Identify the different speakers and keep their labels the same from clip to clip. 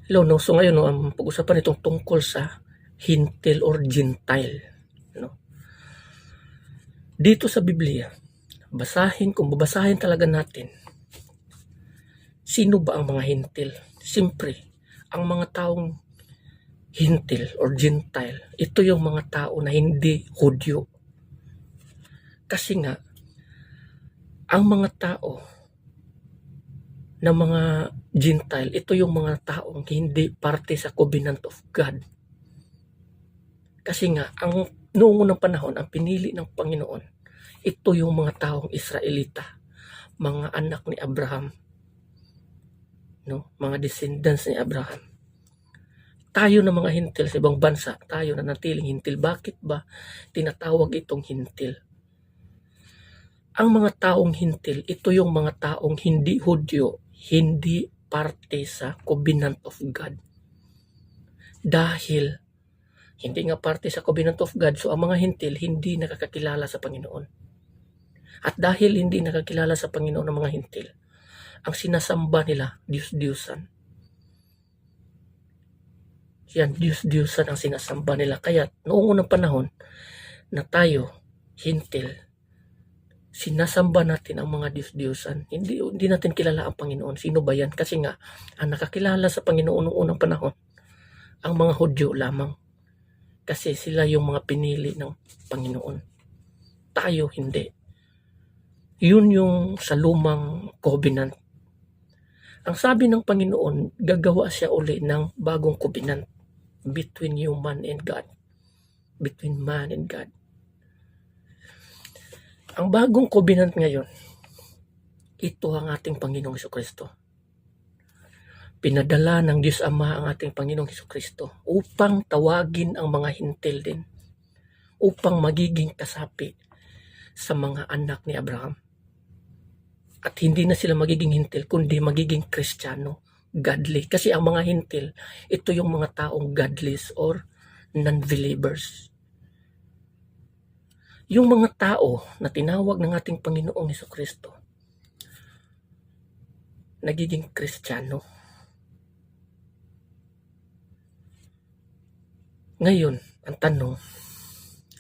Speaker 1: Hello, no? So ngayon, no, ang pag-usapan itong tungkol sa Hintil or Gentile. No? Dito sa Biblia, kung babasahin talaga natin, sino ba ang mga Hintil? Siyempre, ang mga taong Hintil or Gentile, ito yung mga tao na hindi Hudyo. Kasi nga, ang mga tao na mga Gentile, ito yung mga taong hindi parte sa covenant of God. Kasi nga, noong unang panahon, ang pinili ng Panginoon, ito yung mga taong Israelita, mga anak ni Abraham, no? Mga descendants ni Abraham. Tayo na mga hintil sa ibang bansa, tayo na natiling hintil. Bakit ba tinatawag itong hintil? Ang mga taong hintil, ito yung mga taong hindi Hudyo, hindi parte sa covenant of God. Dahil hindi nga parte sa covenant of God, so ang mga hintil hindi nakakakilala sa Panginoon. At dahil hindi nakakilala sa Panginoon ng mga hintil, ang sinasamba nila, Diyos-Diyosan. Yan, Diyos-Diyosan ang sinasamba nila. Kaya noong unang panahon na tayo, hintil, sinasamba natin ang mga Diyos-Diyosan. Hindi natin kilala ang Panginoon. Sino ba yan? Kasi nga, ang nakakilala sa Panginoon noong unang panahon, ang mga Hudyo lamang. Kasi sila yung mga pinili ng Panginoon. Tayo hindi. Yun yung sa lumang covenant. Ang sabi ng Panginoon, gagawa siya uli ng bagong covenant between human and God. Between man and God. Ang bagong covenant ngayon, ito ang ating Panginoong Hesukristo. Pinadala ng Diyos Ama ang ating Panginoong Hesukristo upang tawagin ang mga hintil din. Upang magiging kasapi sa mga anak ni Abraham. At hindi na sila magiging hintil, kundi magiging Kristiyano, godly. Kasi ang mga hintil, ito yung mga taong godless or non-believers. Yung mga tao na tinawag ng ating Panginoong Hesukristo, nagiging Kristiyano. Ngayon, ang tanong,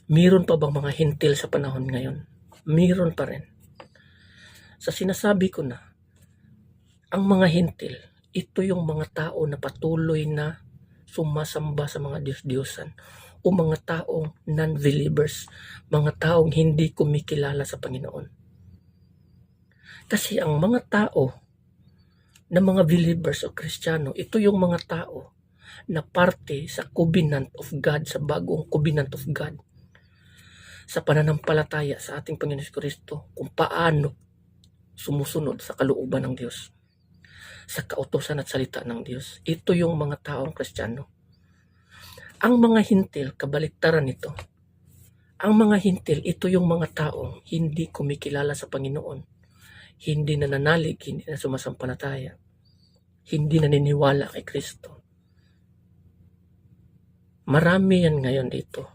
Speaker 1: mayroon pa bang mga hintil sa panahon ngayon? Mayroon pa rin. Sa sinasabi ko na, ang mga hintil, ito yung mga tao na patuloy na sumasamba sa mga Diyos-Diyosan o mga taong non-believers, mga taong hindi kumikilala sa Panginoon. Kasi ang mga tao na mga believers o Kristiyano, ito yung mga tao na parte sa covenant of God, sa bagong covenant of God, sa pananampalataya sa ating Panginoon Kristo, kung paano sumusunod sa kalooban ng Diyos, sa kautusan at salita ng Diyos. Ito yung mga taong Kristiyano. Ang mga hintil, kabaliktaran nito. Ang mga hintil, ito yung mga taong hindi kumikilala sa Panginoon, hindi nananalig, hindi na sumasampalataya, hindi naniniwala kay Kristo. Marami yan ngayon dito.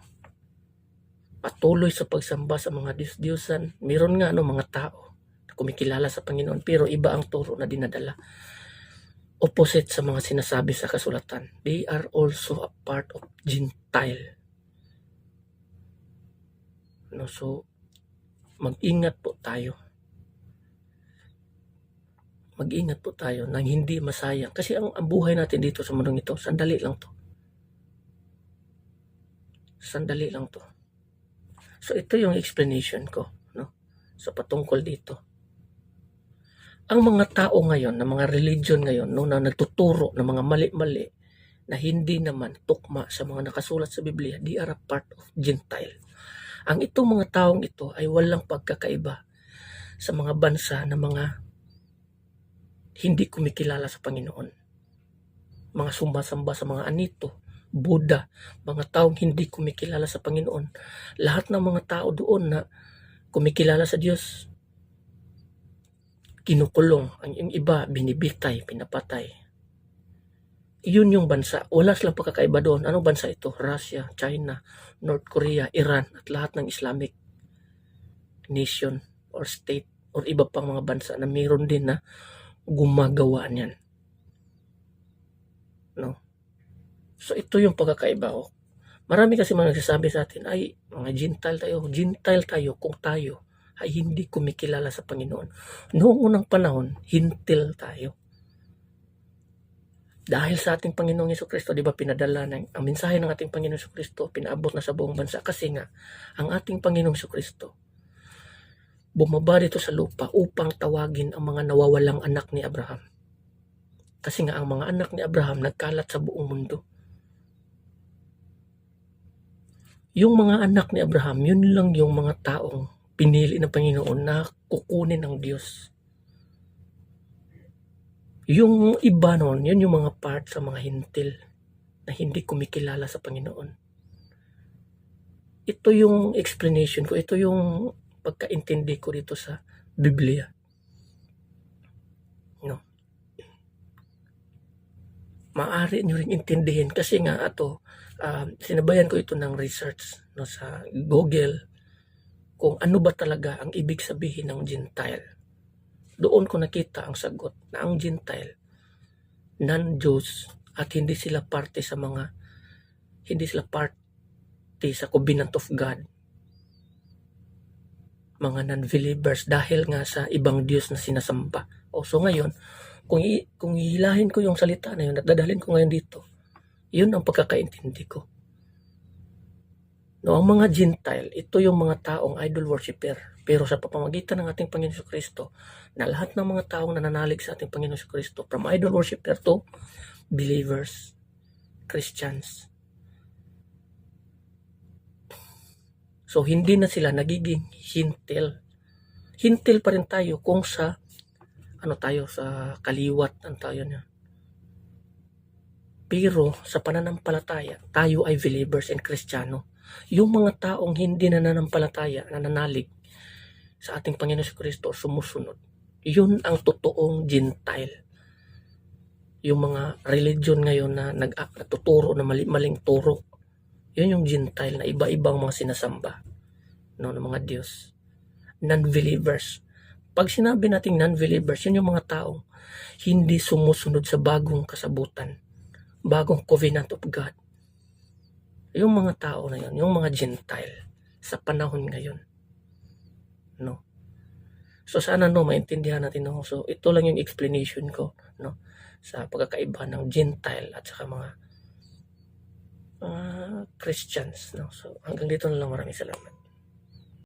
Speaker 1: Patuloy sa pagsamba sa mga Diyos-Diyosan. Meron nga mga tao kumikilala sa Panginoon, pero iba ang turo na dinadala. Opposite sa mga sinasabi sa kasulatan. They are also a part of Gentile. No, so, mag-ingat po tayo. Mag-ingat po tayo nang hindi masayang. Kasi ang buhay natin dito sa mundong ito, sandali lang to. Sandali lang to. So, ito yung explanation ko, no? So, patungkol dito. Ang mga tao ngayon, ng mga religion ngayon, no, na nagtuturo ng mga mali-mali na hindi naman tukma sa mga nakasulat sa Biblia, they are a part of Gentile. Ang itong mga taong ito ay walang pagkakaiba sa mga bansa na mga hindi kumikilala sa Panginoon. Mga sumbasamba sa mga anito, Buddha, mga taong hindi kumikilala sa Panginoon. Lahat ng mga tao doon na kumikilala sa Diyos, kinukulong. Ang iba, binibitay, pinapatay. Yun yung bansa. Wala silang pagkakaiba doon. Anong bansa ito? Russia, China, North Korea, Iran, at lahat ng Islamic nation or state or iba pang mga bansa na mayroon din na gumagawa niyan. No? So ito yung pagkakaiba. Marami kasi mga nagsasabi sa atin, ay mga Gentile tayo kung tayo ay hindi kumikilala sa Panginoon. Noong unang panahon, hintil tayo. Dahil sa ating Panginoong Jesucristo, di ba pinadala ang mensahe ng ating Panginoong Jesucristo, pinaabot na sa buong bansa. Kasi nga, ang ating Panginoong Jesucristo, bumaba dito sa lupa upang tawagin ang mga nawawalang anak ni Abraham. Kasi nga, ang mga anak ni Abraham nagkalat sa buong mundo. Yung mga anak ni Abraham, yun lang yung mga taong pinili ng Panginoon na kukunin ng Diyos. Yung iba noon, yun yung mga part sa mga hintil na hindi kumikilala sa Panginoon. Ito yung explanation ko, ito yung pagkaintindi ko dito sa Biblia. No. Maaari nyo rin intindihin kasi nga sinabayan ko ito ng research sa Google kung ano ba talaga ang ibig sabihin ng Gentile. Doon ko nakita ang sagot na ang Gentile, non-Jews at hindi sila parte sa covenant of God. Mga non-believers dahil nga sa ibang Diyos na sinasamba. So ngayon, kung hihilahin ko yung salita na yun at dadalhin ko ngayon dito, yun ang pagkakaintindi ko. No, ang mga Gentile, ito yung mga taong idol worshiper. Pero sa pamamagitan ng ating Panginoon Jesucristo, na lahat ng mga taong nananalig sa ating Panginoon Jesucristo, from idol worshiper to believers, Christians. So, hindi na sila nagiging hintil. Hintil pa rin tayo kung sa sa kaliwat ang tayo niya. Pero sa pananampalataya, tayo ay believers and Kristiyano. Yung mga taong hindi nananampalataya, nananalig sa ating Panginoon Jesucristo, sumusunod, yun ang totoong Gentile. Yung mga religion ngayon na natuturo na maling turo, yun yung Gentile na iba-ibang mga sinasamba ng mga Diyos. Non-believers. Pag sinabi nating non-believers, yun yung mga taong hindi sumusunod sa bagong kasabutan, bagong covenant of God. Yung mga tao na yun, yung mga Gentile sa panahon ngayon. No? So sana maintindihan natin. So ito lang yung explanation ko sa pagkakaiba ng Gentile at saka mga Christians. So hanggang dito na lang, maraming salamat.